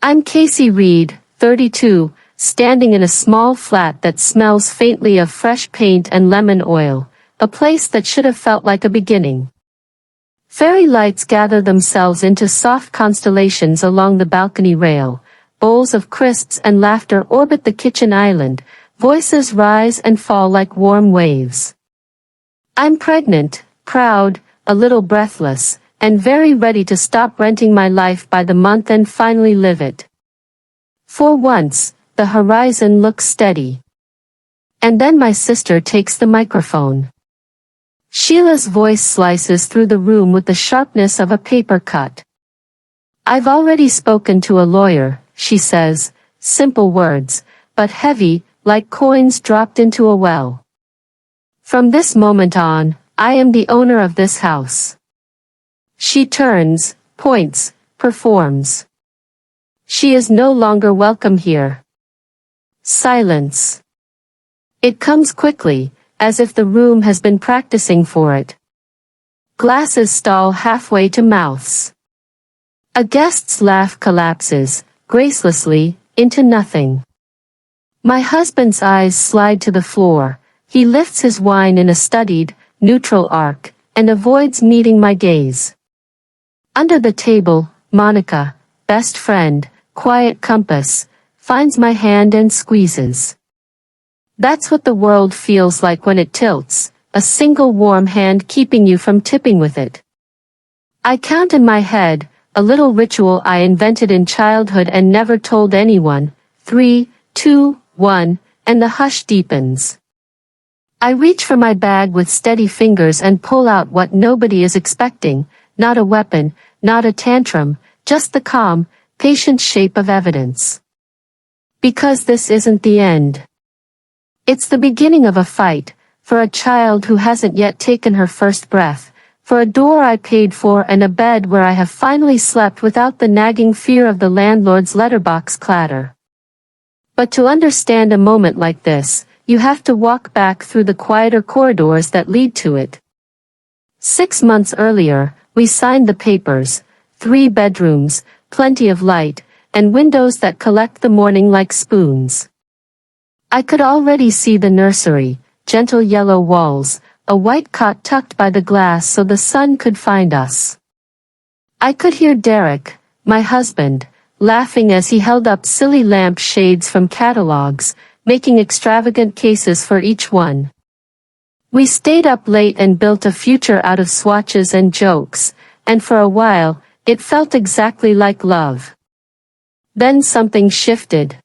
I'm Casey Reed, 32, standing in a small flat that smells faintly of fresh paint and lemon oil, a place that should have felt like a beginning. Fairy lights gather themselves into soft constellations along the balcony rail, bowls of crisps and laughter orbit the kitchen island, voices rise and fall like warm waves. I'm pregnant, proud, a little breathless, and very ready to stop renting my life by the month and finally live it. For once, the horizon looks steady. And then my sister takes the microphone. Sheila's voice slices through the room with the sharpness of a paper cut. I've already spoken to a lawyer, she says, simple words, but heavy, like coins dropped into a well. From this moment on, I am the owner of this house. She turns, points, performs. She is no longer welcome here. Silence. It comes quickly, as if the room has been practicing for it. Glasses stall halfway to mouths. A guest's laugh collapses, gracelessly, into nothing. My husband's eyes slide to the floor. He lifts his wine in a studied, neutral arc, and avoids meeting my gaze. Under the table, Monica, best friend, quiet compass, finds my hand and squeezes. That's what the world feels like when it tilts, a single warm hand keeping you from tipping with it. I count in my head, a little ritual I invented in childhood and never told anyone, 3, 2, 1, and the hush deepens. I reach for my bag with steady fingers and pull out what nobody is expecting, not a weapon, not a tantrum, just the calm, patient shape of evidence. Because this isn't the end. It's the beginning of a fight, for a child who hasn't yet taken her first breath, for a door I paid for and a bed where I have finally slept without the nagging fear of the landlord's letterbox clatter. But to understand a moment like this, you have to walk back through the quieter corridors that lead to it. 6 months earlier, we signed the papers, 3 bedrooms, plenty of light, and windows that collect the morning like spoons. I could already see the nursery, gentle yellow walls, a white cot tucked by the glass so the sun could find us. I could hear Derek, my husband, laughing as he held up silly lamp shades from catalogs, making extravagant cases for each one. We stayed up late and built a future out of swatches and jokes, and for a while, it felt exactly like love. Then something shifted.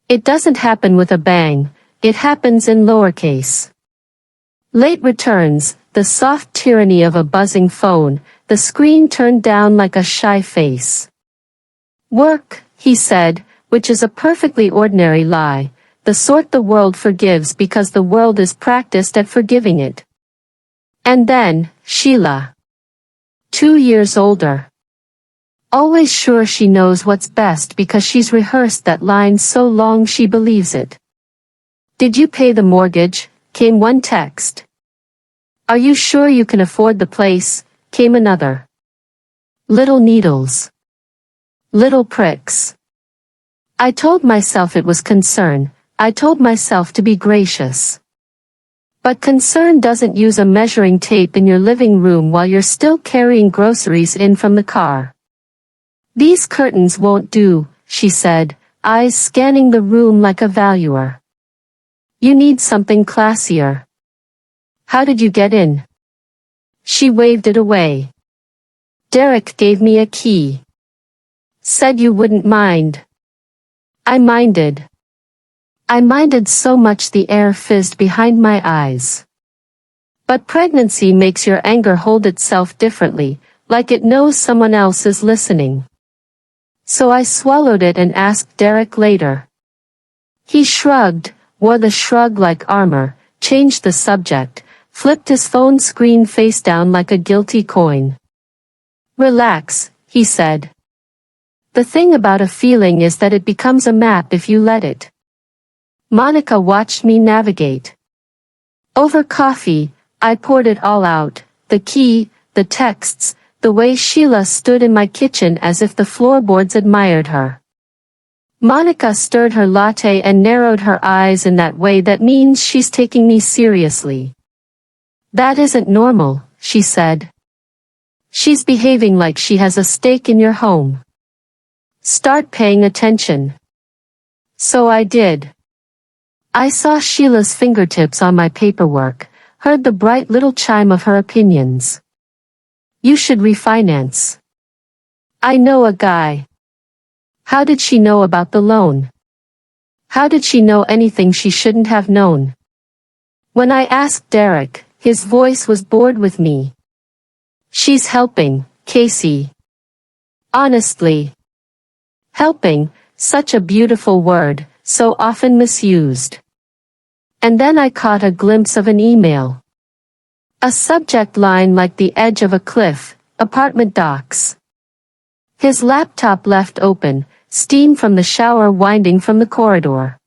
It doesn't happen with a bang, it happens in lowercase. Late returns, the soft tyranny of a buzzing phone, the screen turned down like a shy face. Work, he said, which is a perfectly ordinary lie, the sort the world forgives because the world is practiced at forgiving it. And then, Sheila. 2 years older. Always sure she knows what's best because she's rehearsed that line so long she believes it. Did you pay the mortgage? Came one text. Are you sure you can afford the place? Came another. Little needles. Little pricks. I told myself it was concern. I told myself to be gracious. But concern doesn't use a measuring tape in your living room while you're still carrying groceries in from the car. These curtains won't do, she said, eyes scanning the room like a valuer. You need something classier. How did you get in? She waved it away. Derek gave me a key. Said you wouldn't mind. I minded. I minded so much the air fizzed behind my eyes. But pregnancy makes your anger hold itself differently, like it knows someone else is listening. So I swallowed it and asked Derek later. He shrugged, wore the shrug like armor, changed the subject, flipped his phone screen face down like a guilty coin. Relax, he said. The thing about a feeling is that it becomes a map if you let it. Monica watched me navigate. Over coffee, I poured it all out, the key, the texts, the way Sheila stood in my kitchen as if the floorboards admired her. Monica stirred her latte and narrowed her eyes in that way that means she's taking me seriously. That isn't normal, she said. She's behaving like she has a stake in your home. Start paying attention. So I did. I saw Sheila's fingertips on my paperwork, heard the bright little chime of her opinions. You should refinance. I know a guy. How did she know about the loan? How did she know anything she shouldn't have known? When I asked Derek, his voice was bored with me. She's helping, Casey. Honestly. Helping, such a beautiful word, so often misused. And then I caught a glimpse of an email. A subject line like the edge of a cliff, apartment docs. His laptop left open, steam from the shower winding from the corridor.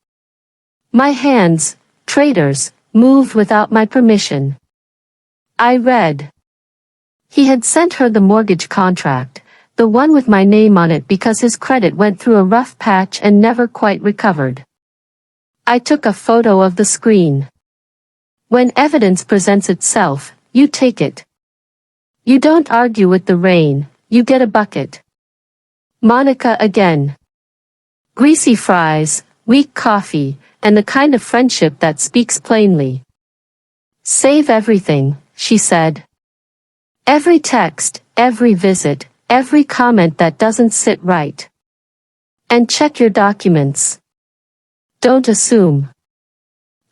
My hands, traitors, moved without my permission. I read. He had sent her the mortgage contract, the one with my name on it because his credit went through a rough patch and never quite recovered. I took a photo of the screen. When evidence presents itself, you take it. You don't argue with the rain, you get a bucket. Monica again. Greasy fries, weak coffee, and the kind of friendship that speaks plainly. Save everything, she said. Every text, every visit, every comment that doesn't sit right. And check your documents. Don't assume.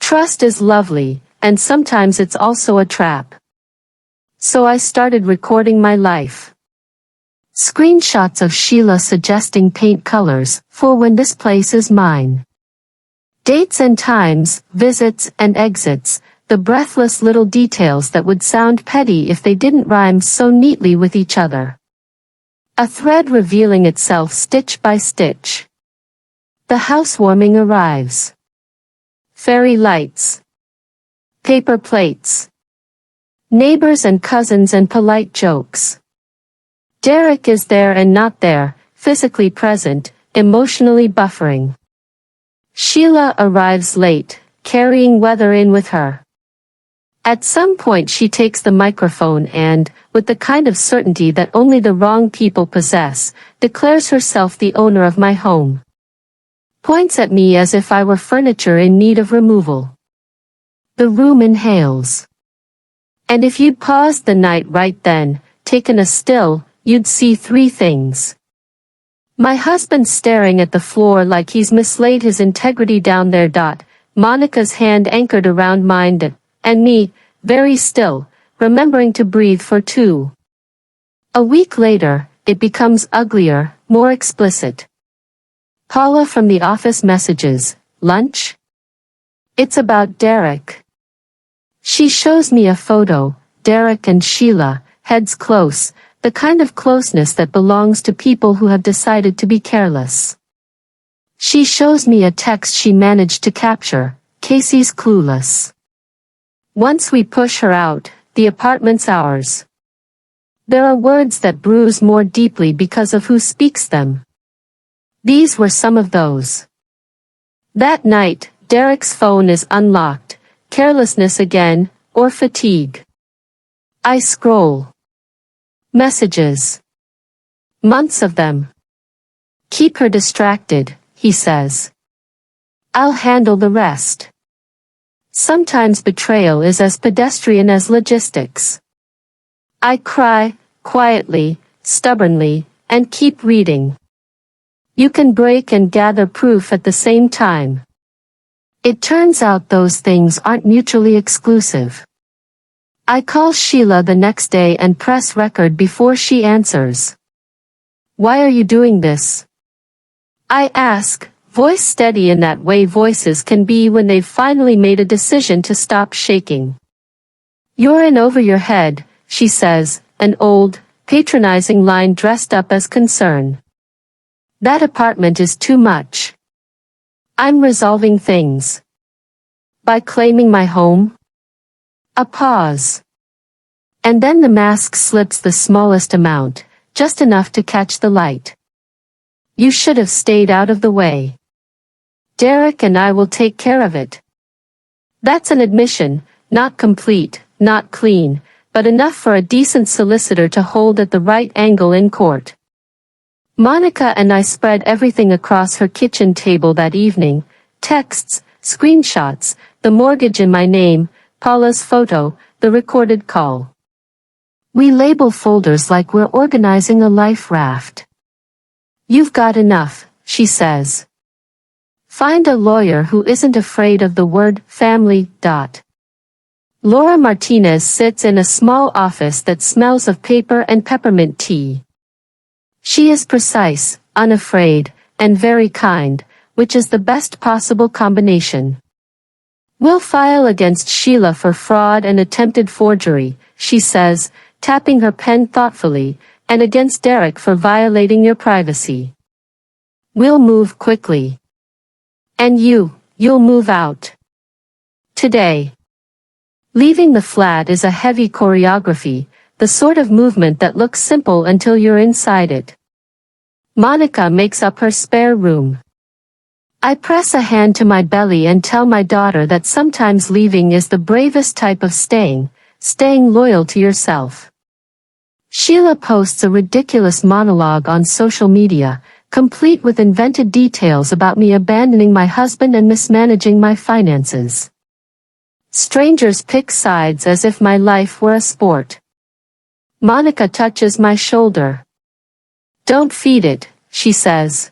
Trust is lovely, and sometimes it's also a trap. So I started recording my life. Screenshots of Sheila suggesting paint colors for when this place is mine. Dates and times, visits and exits, the breathless little details that would sound petty if they didn't rhyme so neatly with each other. A thread revealing itself stitch by stitch. The housewarming arrives. Fairy lights. Paper plates. Neighbors and cousins and polite jokes. Derek is there and not there, physically present, emotionally buffering. Sheila arrives late, carrying weather in with her. At some point she takes the microphone and, with the kind of certainty that only the wrong people possess, declares herself the owner of my home. Points at me as if I were furniture in need of removal. The room inhales. And if you'd paused the night right then, taken a still, you'd see three things. My husband staring at the floor like he's mislaid his integrity down there. Monica's hand anchored around mine, and me, very still, remembering to breathe for two. A week later, it becomes uglier, more explicit. Paula from the office messages, lunch? It's about Derek. She shows me a photo, Derek and Sheila, heads close, the kind of closeness that belongs to people who have decided to be careless. She shows me a text she managed to capture, Casey's clueless. Once we push her out, the apartment's ours. There are words that bruise more deeply because of who speaks them. These were some of those. That night, Derek's phone is unlocked, carelessness again, or fatigue. I scroll. Messages. Months of them. Keep her distracted, he says. I'll handle the rest. Sometimes betrayal is as pedestrian as logistics. I cry, quietly, stubbornly, and keep reading. You can break and gather proof at the same time. It turns out those things aren't mutually exclusive. I call Sheila the next day and press record before she answers. Why are you doing this? I ask, voice steady in that way voices can be when they've finally made a decision to stop shaking. You're in over your head, she says, an old, patronizing line dressed up as concern. That apartment is too much. I'm resolving things. By claiming my home? A pause. And then the mask slips the smallest amount, just enough to catch the light. You should have stayed out of the way. Derek and I will take care of it. That's an admission, not complete, not clean, but enough for a decent solicitor to hold at the right angle in court. Monica and I spread everything across her kitchen table that evening: texts, screenshots, the mortgage in my name, Paula's photo, the recorded call. We label folders like we're organizing a life raft. You've got enough, she says. Find a lawyer who isn't afraid of the word family. Laura Martinez sits in a small office that smells of paper and peppermint tea. She is precise, unafraid, and very kind, which is the best possible combination. We'll file against Sheila for fraud and attempted forgery, she says, tapping her pen thoughtfully, and against Derek for violating your privacy. We'll move quickly. And you'll move out. Today. Leaving the flat is a heavy choreography, the sort of movement that looks simple until you're inside it. Monica makes up her spare room. I press a hand to my belly and tell my daughter that sometimes leaving is the bravest type of staying loyal to yourself. Sheila posts a ridiculous monologue on social media, complete with invented details about me abandoning my husband and mismanaging my finances. Strangers pick sides as if my life were a sport. Monica touches my shoulder. Don't feed it, she says.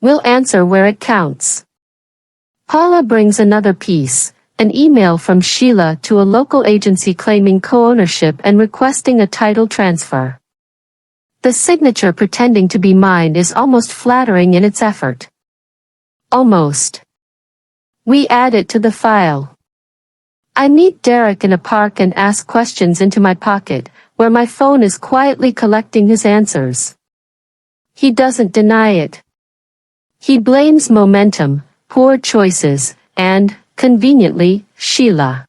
We'll answer where it counts. Paula brings another piece, an email from Sheila to a local agency claiming co-ownership and requesting a title transfer. The signature pretending to be mine is almost flattering in its effort. Almost. We add it to the file. I meet Derek in a park and ask questions into my pocket, where my phone is quietly collecting his answers. He doesn't deny it. He blames momentum, poor choices, and, conveniently, Sheila.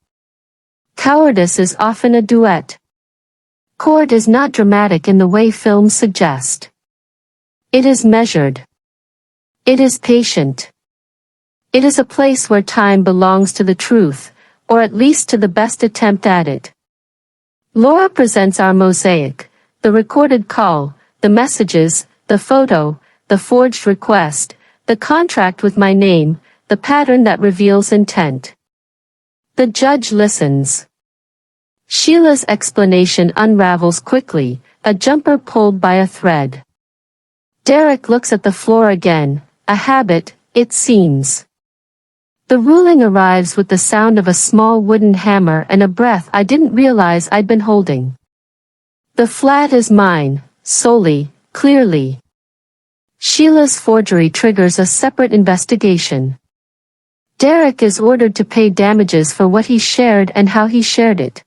Cowardice is often a duet. Court is not dramatic in the way films suggest. It is measured. It is patient. It is a place where time belongs to the truth, or at least to the best attempt at it. Laura presents our mosaic: the recorded call, the messages, the photo, the forged request, the contract with my name, the pattern that reveals intent. The judge listens. Sheila's explanation unravels quickly, a jumper pulled by a thread. Derek looks at the floor again, a habit, it seems. The ruling arrives with the sound of a small wooden hammer and a breath I didn't realize I'd been holding. The flat is mine, solely, clearly. Sheila's forgery triggers a separate investigation. Derek is ordered to pay damages for what he shared and how he shared it.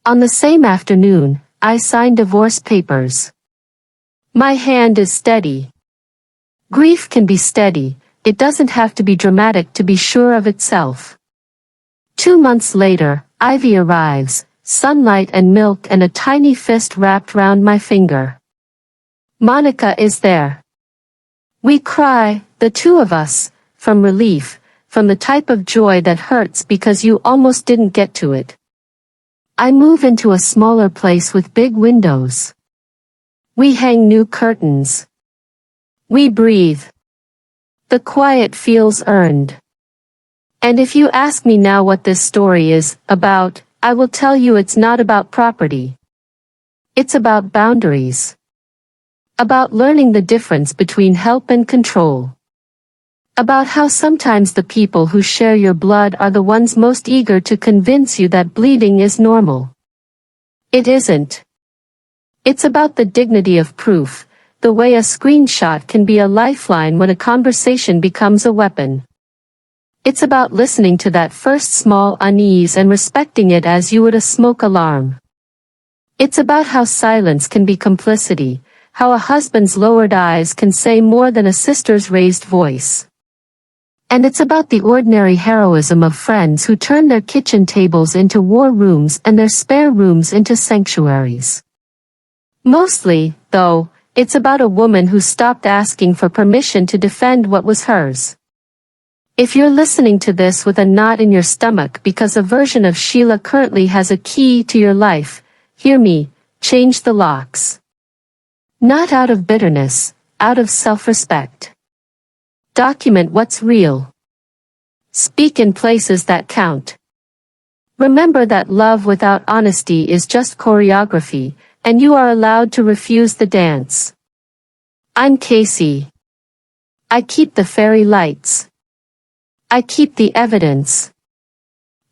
On the same afternoon, I sign divorce papers. My hand is steady. Grief can be steady. It doesn't have to be dramatic to be sure of itself. 2 months later, Ivy arrives, sunlight and milk and a tiny fist wrapped round my finger. Monica is there. We cry, the two of us, from relief, from the type of joy that hurts because you almost didn't get to it. I move into a smaller place with big windows. We hang new curtains. We breathe. The quiet feels earned. And if you ask me now what this story is about, I will tell you it's not about property. It's about boundaries. About learning the difference between help and control. About how sometimes the people who share your blood are the ones most eager to convince you that bleeding is normal. It isn't. It's about the dignity of proof, the way a screenshot can be a lifeline when a conversation becomes a weapon. It's about listening to that first small unease and respecting it as you would a smoke alarm. It's about how silence can be complicity, how a husband's lowered eyes can say more than a sister's raised voice. And it's about the ordinary heroism of friends who turn their kitchen tables into war rooms and their spare rooms into sanctuaries. Mostly, though, It's about a woman who stopped asking for permission to defend what was hers. If you're listening to this with a knot in your stomach because a version of Sheila currently has a key to your life, hear me, change the locks. Not out of bitterness, out of self-respect. Document what's real. Speak in places that count. Remember that love without honesty is just choreography, and you are allowed to refuse the dance. I'm Casey. I keep the fairy lights. I keep the evidence.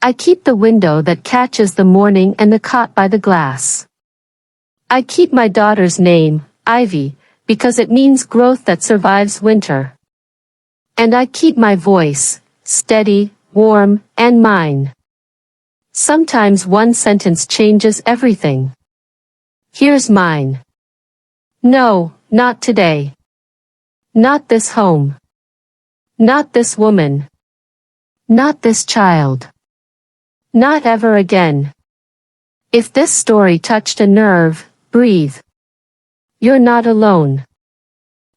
I keep the window that catches the morning and the caught by the glass. I keep my daughter's name, Ivy, because it means growth that survives winter. And I keep my voice, steady, warm, and mine. Sometimes one sentence changes everything. Here's mine. No, not today. Not this home. Not this woman. Not this child. Not ever again. If this story touched a nerve, breathe. You're not alone.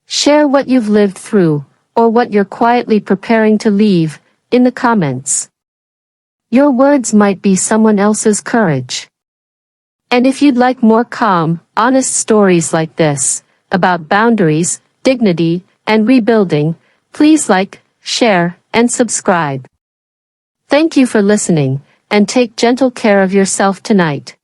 Share what you've lived through, or what you're quietly preparing to leave, in the comments. Your words might be someone else's courage. And if you'd like more calm, honest stories like this, about boundaries, dignity, and rebuilding, please like, share, and subscribe. Thank you for listening, and take gentle care of yourself tonight.